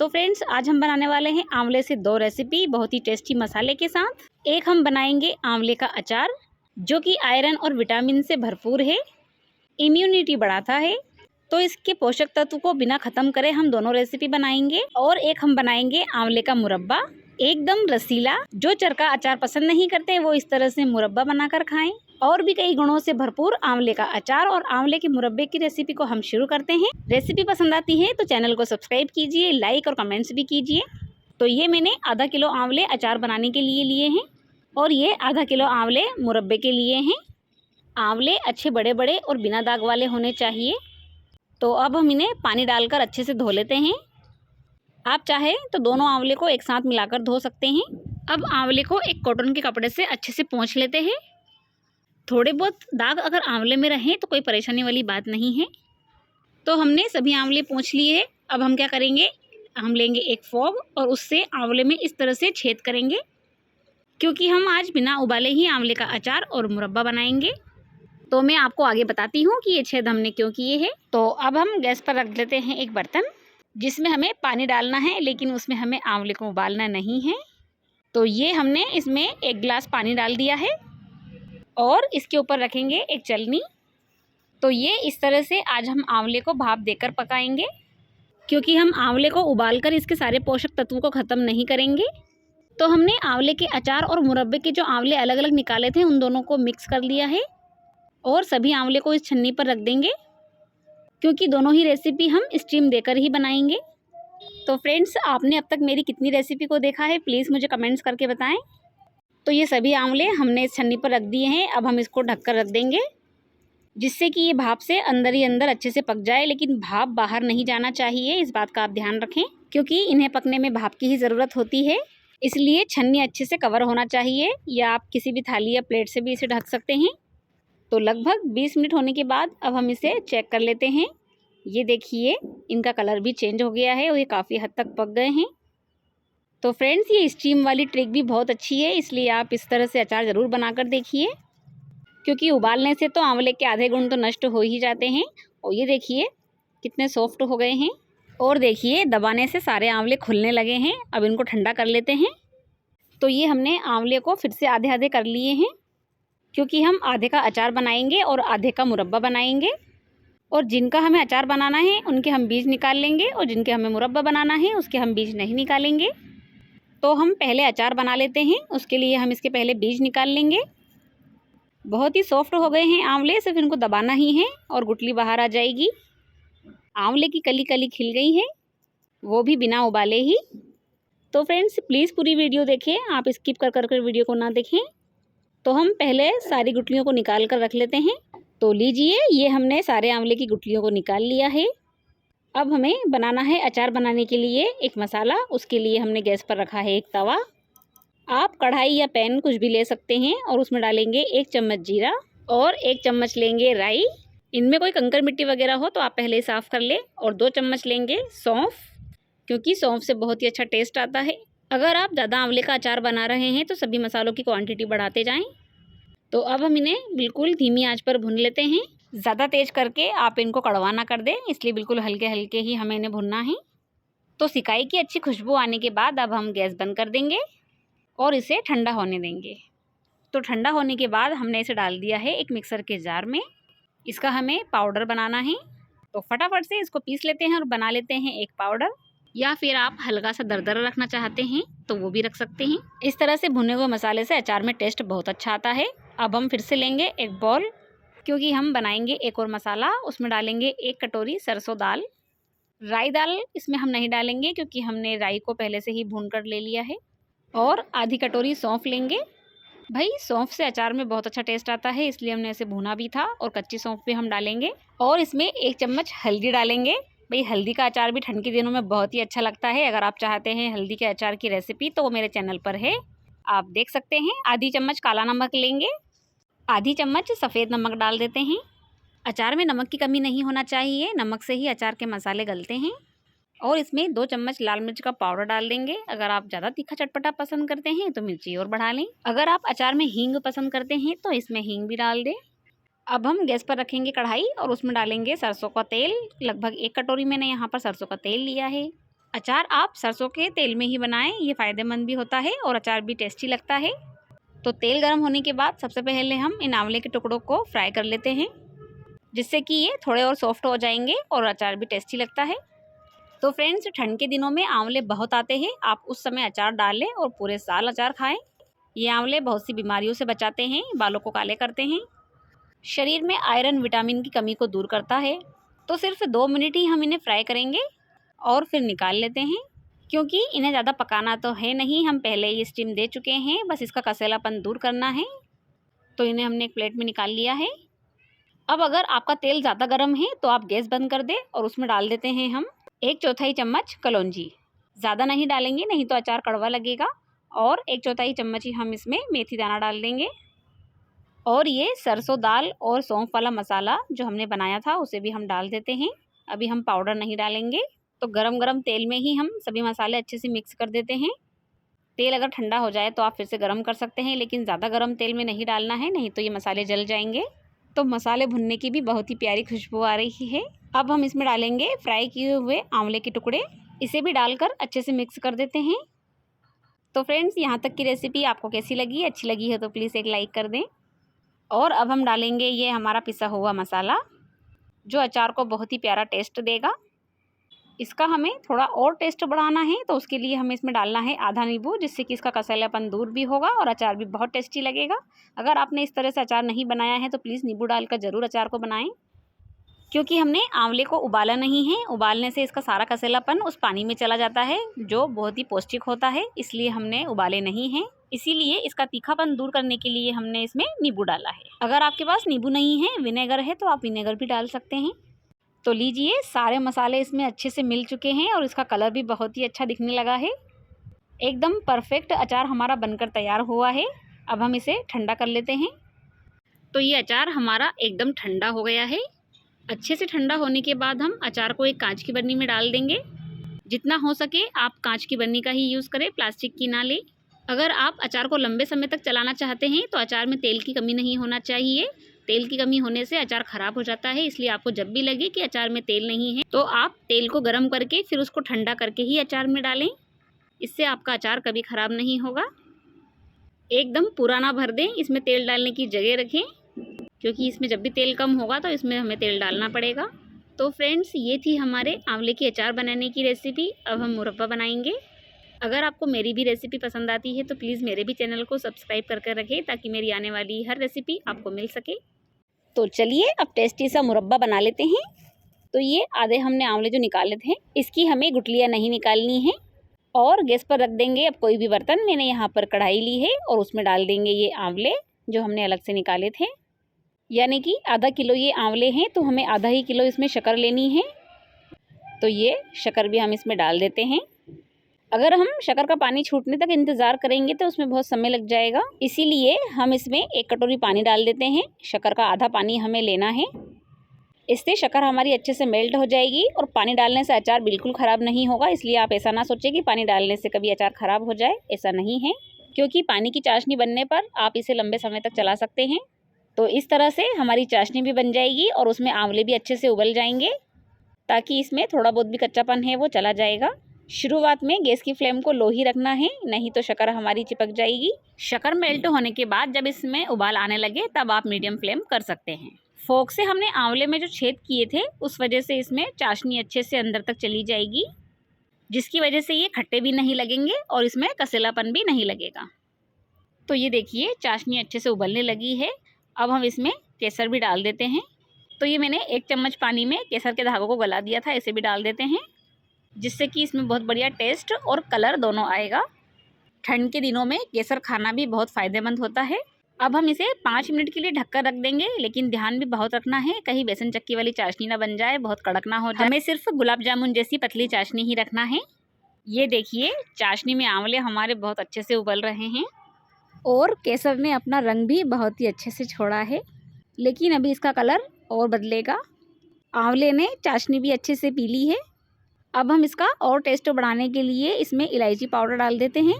तो फ्रेंड्स आज हम बनाने वाले हैं आंवले से दो रेसिपी बहुत ही टेस्टी मसाले के साथ। एक हम बनाएंगे आंवले का अचार जो कि आयरन और विटामिन से भरपूर है, इम्यूनिटी बढ़ाता है। तो इसके पोषक तत्व को बिना ख़त्म करे हम दोनों रेसिपी बनाएंगे। और एक हम बनाएंगे आंवले का मुरब्बा, एकदम रसीला। जो चरका अचार पसंद नहीं करते वो इस तरह से मुरब्बा बनाकर खाएं। और भी कई गुणों से भरपूर आंवले का अचार और आंवले के मुरब्बे की रेसिपी को हम शुरू करते हैं। रेसिपी पसंद आती है तो चैनल को सब्सक्राइब कीजिए, लाइक और कमेंट्स भी कीजिए। तो ये मैंने आधा किलो आंवले अचार बनाने के लिए लिए हैं और ये आधा किलो आंवले मुरब्बे के लिए हैं। आंवले अच्छे बड़े बड़े और बिना दाग वाले होने चाहिए। तो अब हम इन्हें पानी डालकर अच्छे से धो लेते हैं। आप चाहे तो दोनों आंवले को एक साथ मिलाकर धो सकते हैं। अब आंवले को एक कॉटन के कपड़े से अच्छे से पोंछ लेते हैं। थोड़े बहुत दाग अगर आंवले में रहें तो कोई परेशानी वाली बात नहीं है। तो हमने सभी आंवले पोंछ लिए हैं। अब हम क्या करेंगे, हम लेंगे एक फोग और उससे आंवले में इस तरह से छेद करेंगे, क्योंकि हम आज बिना उबाले ही आंवले का अचार और मुरब्बा बनाएंगे। तो मैं आपको आगे बताती हूँ कि ये छेद हमने क्यों किए हैं। तो अब हम गैस पर रख देते हैं एक बर्तन जिसमें हमें पानी डालना है, लेकिन उसमें हमें आंवले को उबालना नहीं है। तो ये हमने इसमें 1 गिलास पानी डाल दिया है और इसके ऊपर रखेंगे एक चलनी। तो ये इस तरह से आज हम आंवले को भाप देकर पकाएंगे, क्योंकि हम आंवले को उबालकर इसके सारे पोषक तत्वों को ख़त्म नहीं करेंगे। तो हमने आंवले के अचार और मुरब्बे के जो आंवले अलग अलग निकाले थे उन दोनों को मिक्स कर लिया है और सभी आंवले को इस छन्नी पर रख देंगे, क्योंकि दोनों ही रेसिपी हम स्टीम देकर ही बनाएंगे। तो फ्रेंड्स आपने अब तक मेरी कितनी रेसिपी को देखा है प्लीज़ मुझे कमेंट्स करके बताएं। तो ये सभी आंवले हमने इस छन्नी पर रख दिए हैं। अब हम इसको ढककर रख देंगे, जिससे कि ये भाप से अंदर ही अंदर अच्छे से पक जाए, लेकिन भाप बाहर नहीं जाना चाहिए। इस बात का आप ध्यान रखें, क्योंकि इन्हें पकने में भाप की ही ज़रूरत होती है। इसलिए छन्नी अच्छे से कवर होना चाहिए, या आप किसी भी थाली या प्लेट से भी इसे ढक सकते हैं। तो लगभग 20 मिनट होने के बाद अब हम इसे चेक कर लेते हैं। ये देखिए इनका कलर भी चेंज हो गया है और ये काफ़ी हद तक पक गए हैं। तो फ्रेंड्स ये स्टीम वाली ट्रिक भी बहुत अच्छी है, इसलिए आप इस तरह से अचार ज़रूर बनाकर देखिए, क्योंकि उबालने से तो आंवले के आधे गुण तो नष्ट हो ही जाते हैं। और ये देखिए कितने सॉफ्ट हो गए हैं। और देखिए दबाने से सारे आंवले खुलने लगे हैं। अब इनको ठंडा कर लेते हैं। तो ये हमने आंवले को फिर से आधे आधे कर लिए हैं, क्योंकि हम आधे का अचार बनाएंगे और आधे का मुरब्बा बनाएंगे। और जिनका हमें अचार बनाना है उनके हम बीज निकाल लेंगे, और जिनके हमें मुरब्बा बनाना है उसके हम बीज नहीं निकालेंगे। तो हम पहले अचार बना लेते हैं, उसके लिए हम इसके पहले बीज निकाल लेंगे। बहुत ही सॉफ्ट हो गए हैं आंवले, सिर्फ इनको दबाना ही है और गुठली बाहर आ जाएगी। आंवले की कली कली खिल गई है, वो भी बिना उबाले ही। तो फ्रेंड्स प्लीज़ पूरी वीडियो देखें, आप स्किप कर वीडियो को ना देखें। तो हम पहले सारी गुठलियों को निकाल कर रख लेते हैं। तो लीजिए ये हमने सारे आंवले की गुठलियों को निकाल लिया है। अब हमें बनाना है अचार बनाने के लिए एक मसाला। उसके लिए हमने गैस पर रखा है एक तवा। आप कढ़ाई या पैन कुछ भी ले सकते हैं और उसमें डालेंगे 1 चम्मच जीरा और 1 चम्मच लेंगे राई। इनमें कोई कंकर मिट्टी वगैरह हो तो आप पहले ही साफ़ कर लें। और 2 चम्मच लेंगे सौंफ, क्योंकि सौंफ से बहुत ही अच्छा टेस्ट आता है। अगर आप ज़्यादा आंवले का अचार बना रहे हैं तो सभी मसालों की क्वांटिटी बढ़ाते जाएं। तो अब हम इन्हें बिल्कुल धीमी आंच पर भून लेते हैं। ज़्यादा तेज़ करके आप इनको कड़वा ना कर दें, इसलिए बिल्कुल हल्के हल्के ही हमें इन्हें भुनना है। तो सिकाई की अच्छी खुशबू आने के बाद अब हम गैस बंद कर देंगे और इसे ठंडा होने देंगे। तो ठंडा होने के बाद हमने इसे डाल दिया है एक मिक्सर के जार में। इसका हमें पाउडर बनाना है, तो फटाफट से इसको पीस लेते हैं और बना लेते हैं एक पाउडर। या फिर आप हल्का सा दरदरा रखना चाहते हैं तो वो भी रख सकते हैं। इस तरह से भुने हुए मसाले से अचार में टेस्ट बहुत अच्छा आता है। अब हम फिर से लेंगे एक बॉल, क्योंकि हम बनाएंगे एक और मसाला। उसमें डालेंगे 1 कटोरी सरसों दाल। राई दाल इसमें हम नहीं डालेंगे, क्योंकि हमने राई को पहले से ही भून कर ले लिया है। और आधी कटोरी सौंफ लेंगे। भाई सौंफ से अचार में बहुत अच्छा टेस्ट आता है, इसलिए हमने इसे भुना भी था। और कच्ची सौंफ भी हम डालेंगे। और इसमें 1 चम्मच हल्दी डालेंगे। भाई हल्दी का अचार भी ठंड के दिनों में बहुत ही अच्छा लगता है। अगर आप चाहते हैं हल्दी के अचार की रेसिपी तो वो मेरे चैनल पर है, आप देख सकते हैं। आधी चम्मच काला नमक लेंगे, आधी चम्मच सफ़ेद नमक डाल देते हैं। अचार में नमक की कमी नहीं होना चाहिए, नमक से ही अचार के मसाले गलते हैं। और इसमें 2 चम्मच लाल मिर्च का पाउडर डाल देंगे। अगर आप ज़्यादा तीखा चटपटा पसंद करते हैं तो मिर्ची और बढ़ा लें। अगर आप अचार में हींग पसंद करते हैं तो इसमें हींग भी डाल दें। अब हम गैस पर रखेंगे कढ़ाई और उसमें डालेंगे सरसों का तेल। लगभग 1 कटोरी मैंने यहाँ पर सरसों का तेल लिया है। अचार आप सरसों के तेल में ही बनाएं, ये फ़ायदेमंद भी होता है और अचार भी टेस्टी लगता है। तो तेल गर्म होने के बाद सबसे पहले हम इन आंवले के टुकड़ों को फ्राई कर लेते हैं, जिससे कि ये थोड़े और सॉफ्ट हो जाएंगे और अचार भी टेस्टी लगता है। तो फ्रेंड्स, ठंड के दिनों में आंवले बहुत आते हैं, आप उस समय अचार डाल लें और पूरे साल अचार खाएं। ये आंवले बहुत सी बीमारियों से बचाते हैं, बालों को काले करते हैं, शरीर में आयरन विटामिन की कमी को दूर करता है। तो सिर्फ 2 मिनट ही हम इन्हें फ्राई करेंगे और फिर निकाल लेते हैं, क्योंकि इन्हें ज़्यादा पकाना तो है नहीं, हम पहले ही स्टीम दे चुके हैं, बस इसका कसेलापन दूर करना है। तो इन्हें हमने एक प्लेट में निकाल लिया है। अब अगर आपका तेल ज़्यादा गर्म है तो आप गैस बंद कर दें और उसमें डाल देते हैं हम 1/4 चम्मच कलौंजी। ज़्यादा नहीं डालेंगे, नहीं तो अचार कड़वा लगेगा। और 1/4 चम्मच ही हम इसमें मेथी दाना डाल देंगे। और ये सरसों दाल और सौंफ वाला मसाला जो हमने बनाया था उसे भी हम डाल देते हैं। अभी हम पाउडर नहीं डालेंगे। तो गरम गरम तेल में ही हम सभी मसाले अच्छे से मिक्स कर देते हैं। तेल अगर ठंडा हो जाए तो आप फिर से गरम कर सकते हैं, लेकिन ज़्यादा गरम तेल में नहीं डालना है, नहीं तो ये मसाले जल जाएंगे। तो मसाले भुनने की भी बहुत ही प्यारी खुशबू आ रही है। अब हम इसमें डालेंगे फ्राई किए हुए आंवले के टुकड़े, इसे भी डालकर अच्छे से मिक्स कर देते हैं। तो फ्रेंड्स, यहाँ तक की रेसिपी आपको कैसी लगी? अच्छी लगी है तो प्लीज़ एक लाइक कर दें। और अब हम डालेंगे ये हमारा पिसा हुआ मसाला, जो अचार को बहुत ही प्यारा टेस्ट देगा। इसका हमें थोड़ा और टेस्ट बढ़ाना है, तो उसके लिए हमें इसमें डालना है आधा नींबू, जिससे कि इसका कसालापन दूर भी होगा और अचार भी बहुत टेस्टी लगेगा। अगर आपने इस तरह से अचार नहीं बनाया है तो प्लीज़ नींबू डालकर ज़रूर अचार को बनाएं, क्योंकि हमने आंवले को उबाला नहीं है। उबालने से इसका सारा कसेलापन उस पानी में चला जाता है, जो बहुत ही पौष्टिक होता है, इसलिए हमने उबाले नहीं हैं। इसीलिए इसका तीखापन दूर करने के लिए हमने इसमें नींबू डाला है। अगर आपके पास नींबू नहीं है, विनेगर है, तो आप विनेगर भी डाल सकते हैं। तो लीजिए, सारे मसाले इसमें अच्छे से मिल चुके हैं और इसका कलर भी बहुत ही अच्छा दिखने लगा है। एकदम परफेक्ट अचार हमारा बनकर तैयार हुआ है। अब हम इसे ठंडा कर लेते हैं। तो ये अचार हमारा एकदम ठंडा हो गया है। अच्छे से ठंडा होने के बाद हम अचार को एक कांच की बर्नी में डाल देंगे। जितना हो सके आप कांच की बर्नी का ही यूज़ करें, प्लास्टिक की ना लें। अगर आप अचार को लंबे समय तक चलाना चाहते हैं तो अचार में तेल की कमी नहीं होना चाहिए। तेल की कमी होने से अचार ख़राब हो जाता है, इसलिए आपको जब भी लगे कि अचार में तेल नहीं है तो आप तेल को गर्म करके फिर उसको ठंडा करके ही अचार में डालें। इससे आपका अचार कभी ख़राब नहीं होगा। एकदम पूरा ना भर दें, इसमें तेल डालने की जगह रखें, क्योंकि इसमें जब भी तेल कम होगा तो इसमें हमें तेल डालना पड़ेगा। तो फ्रेंड्स, ये थी हमारे आंवले की अचार बनाने की रेसिपी। अब हम मुरब्बा बनाएंगे। अगर आपको मेरी भी रेसिपी पसंद आती है तो प्लीज़ मेरे भी चैनल को सब्सक्राइब करके रखें, ताकि मेरी आने वाली हर रेसिपी आपको मिल सके। तो चलिए अब टेस्टी सा मुरब्बा बना लेते हैं। तो ये आधे हमने आंवले जो निकाले थे, इसकी हमें गुठलियाँ नहीं निकालनी है। और गैस पर रख देंगे अब कोई भी बर्तन। मैंने यहाँ पर कढ़ाई ली है और उसमें डाल देंगे ये आंवले जो हमने अलग से निकाले थे। यानी कि आधा किलो ये आंवले हैं, तो हमें आधा ही किलो इसमें शक्कर लेनी है। तो ये शक्कर भी हम इसमें डाल देते हैं। अगर हम शक्कर का पानी छूटने तक इंतज़ार करेंगे तो उसमें बहुत समय लग जाएगा, इसीलिए हम इसमें 1 कटोरी पानी डाल देते हैं। शक्कर का आधा पानी हमें लेना है। इससे शक्कर हमारी अच्छे से मेल्ट हो जाएगी और पानी डालने से अचार बिल्कुल ख़राब नहीं होगा। इसलिए आप ऐसा ना सोचें कि पानी डालने से कभी अचार ख़राब हो जाए, ऐसा नहीं है, क्योंकि पानी की चाशनी बनने पर आप इसे लंबे समय तक चला सकते हैं। तो इस तरह से हमारी चाशनी भी बन जाएगी और उसमें आंवले भी अच्छे से उबल जाएंगे, ताकि इसमें थोड़ा बहुत भी कच्चापन है वो चला जाएगा। शुरुआत में गैस की फ्लेम को लो ही रखना है, नहीं तो शक्कर हमारी चिपक जाएगी। शक्कर मेल्ट होने के बाद जब इसमें उबाल आने लगे तब आप मीडियम फ्लेम कर सकते हैं। फोक से हमने आंवले में जो छेद किए थे उस वजह से इसमें चाशनी अच्छे से अंदर तक चली जाएगी, जिसकी वजह से ये खट्टे भी नहीं लगेंगे और इसमें कसेलापन भी नहीं लगेगा। तो ये देखिए, चाशनी अच्छे से उबलने लगी है। अब हम इसमें केसर भी डाल देते हैं। तो ये मैंने 1 चम्मच पानी में केसर के धागों को गला दिया था, इसे भी डाल देते हैं, जिससे कि इसमें बहुत बढ़िया टेस्ट और कलर दोनों आएगा। ठंड के दिनों में केसर खाना भी बहुत फ़ायदेमंद होता है। अब हम इसे 5 मिनट के लिए ढककर रख देंगे, लेकिन ध्यान भी बहुत रखना है कहीं बेसन चक्की वाली चाशनी ना बन जाए, बहुत कड़क ना हो जाए। हमें सिर्फ गुलाब जामुन जैसी पतली चाशनी ही रखना है। ये देखिए, चाशनी में आंवले हमारे बहुत अच्छे से उबल रहे हैं और केसर ने अपना रंग भी बहुत ही अच्छे से छोड़ा है, लेकिन अभी इसका कलर और बदलेगा। आंवले ने चाशनी भी अच्छे से पी ली है। अब हम इसका और टेस्ट बढ़ाने के लिए इसमें इलायची पाउडर डाल देते हैं।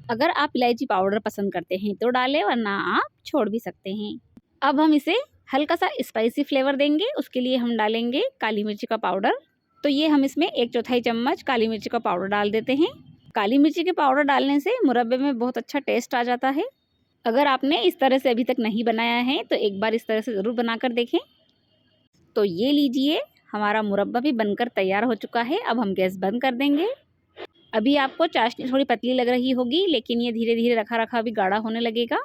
अगर आप इलायची पाउडर पसंद करते हैं तो डालें, वरना आप छोड़ भी सकते हैं। अब हम इसे हल्का सा स्पाइसी फ्लेवर देंगे, उसके लिए हम डालेंगे काली मिर्च का पाउडर। तो ये हम इसमें 1/4 चम्मच काली मिर्ची का पाउडर डाल देते हैं। काली मिर्ची के पाउडर डालने से मुरब्बे में बहुत अच्छा टेस्ट आ जाता है। अगर आपने इस तरह से अभी तक नहीं बनाया है तो एक बार इस तरह से ज़रूर बनाकर देखें। तो ये लीजिए, हमारा मुरब्बा भी बनकर तैयार हो चुका है। अब हम गैस बंद कर देंगे। अभी आपको चाशनी थोड़ी पतली लग रही होगी, लेकिन ये धीरे धीरे रखा रखा भी गाढ़ा होने लगेगा।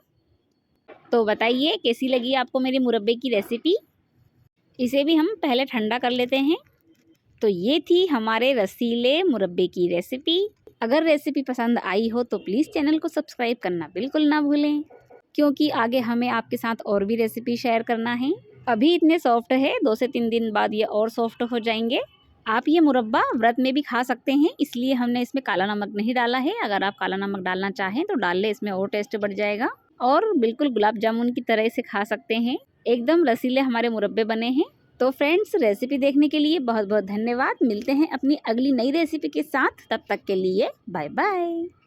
तो बताइए कैसी लगी आपको मेरी मुरब्बे की रेसिपी। इसे भी हम पहले ठंडा कर लेते हैं। तो ये थी हमारे रसीले मुरब्बे की रेसिपी। अगर रेसिपी पसंद आई हो तो प्लीज़ चैनल को सब्सक्राइब करना बिल्कुल ना भूलें, क्योंकि आगे हमें आपके साथ और भी रेसिपी शेयर करना है। अभी इतने सॉफ्ट है, 2 से 3 दिन बाद ये और सॉफ्ट हो जाएंगे। आप ये मुरब्बा व्रत में भी खा सकते हैं, इसलिए हमने इसमें काला नमक नहीं डाला है। अगर आप काला नमक डालना चाहें तो डाल लें, इसमें और टेस्ट बढ़ जाएगा। और बिल्कुल गुलाब जामुन की तरह से खा सकते हैं। एकदम रसीले हमारे मुरब्बे बने हैं। तो फ्रेंड्स, रेसिपी देखने के लिए बहुत बहुत धन्यवाद। मिलते हैं अपनी अगली नई रेसिपी के साथ। तब तक के लिए बाय बाय।